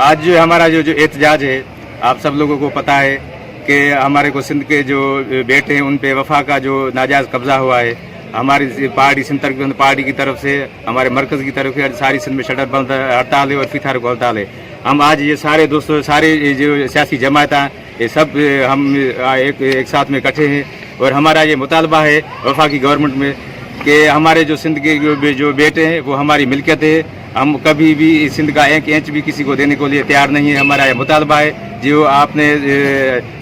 आज जो हमारा जो एहतजाज है, आप सब लोगों को पता है कि हमारे को सिंध के जो बेटे हैं उन पे वफा का जो नाजायज़ कब्ज़ा हुआ है। हमारी पार्टी सिंध तरक्की पार्टी की तरफ से, हमारे मरकज़ की तरफ से सारी सिंध में शटर बंद हड़ताल है और फिथार को हड़ताल है। हम आज ये सारे दोस्तों, सारे जो सियासी जमात हैं, ये सब हम एक साथ में इकट्ठे हैं और हमारा ये मुतालबा है वफा की गवर्नमेंट में कि हमारे जो सिंध के जो बेटे हैं वो हमारी मिल्कियत है। हम कभी भी सिंध का एक इंच भी किसी को देने को लिए तैयार नहीं है। हमारा ये मुतालबा है जो आपने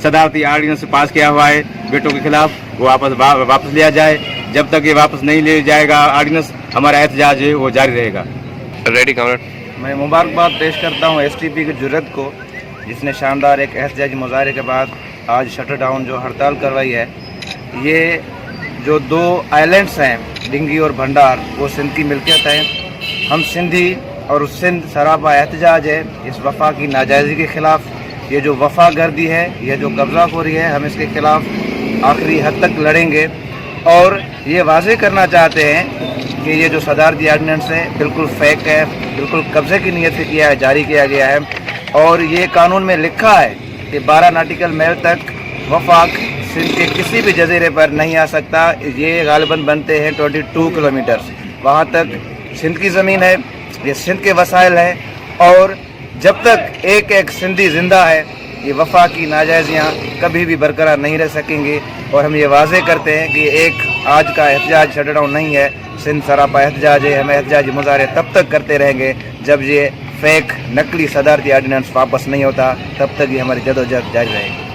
सदारती आर्डिनेंस पास किया हुआ है बेटों के खिलाफ, वो वापस लिया जाए। जब तक ये वापस नहीं ले जाएगा आर्डिनेंस, हमारा एहतजाज है वो जारी रहेगा। Ready comrade. मैं मुबारकबाद पेश करता हूँ एसटीपी की जुर्रत को, जिसने शानदार एक एहतजाजी मुजाहरे के बाद आज शटर डाउन जो हड़ताल करवाई है। ये जो दो आइलैंड्स हैं, डिंगी और भंडार, वो सिंध की मिल्कियत है। हम सिंधी और सिंध सरापा एहतजाज है इस वफा की नाजायज़ी के ख़िलाफ़। ये जो वफा गर्दी है, ये जो कब्ज़ा खोरी है, हम इसके ख़िलाफ़ आखिरी हद तक लड़ेंगे और ये वाज़ेह करना चाहते हैं कि ये जो सदारती आर्डिनेंस है बिल्कुल फेक है, बिल्कुल कब्ज़े की नीयत से किया है, जारी किया गया है। और ये कानून में लिखा है कि 12 नाटिकल मील तक वफाक सिंध के किसी भी जजीरे पर नहीं आ सकता। ये गालिबन बनते हैं 22 किलोमीटर, वहाँ तक सिंध की ज़मीन है, ये सिंध के वसाइल हैं। और जब तक एक एक सिंधी ज़िंदा है, ये वफा की नाजायज़ियाँ कभी भी बरकरार नहीं रह सकेंगी। और हम ये वाज़ेह करते हैं कि एक आज का एहतजाज शट डाउन नहीं है, सिंध सरापा एहतजाज है। हम एहतजाजी मुजाहरे तब तक करते रहेंगे जब ये फेक नकली सदारती आर्डिनेंस वापस नहीं होता, तब तक ये हमारी जदोजहद जारी रहेगी।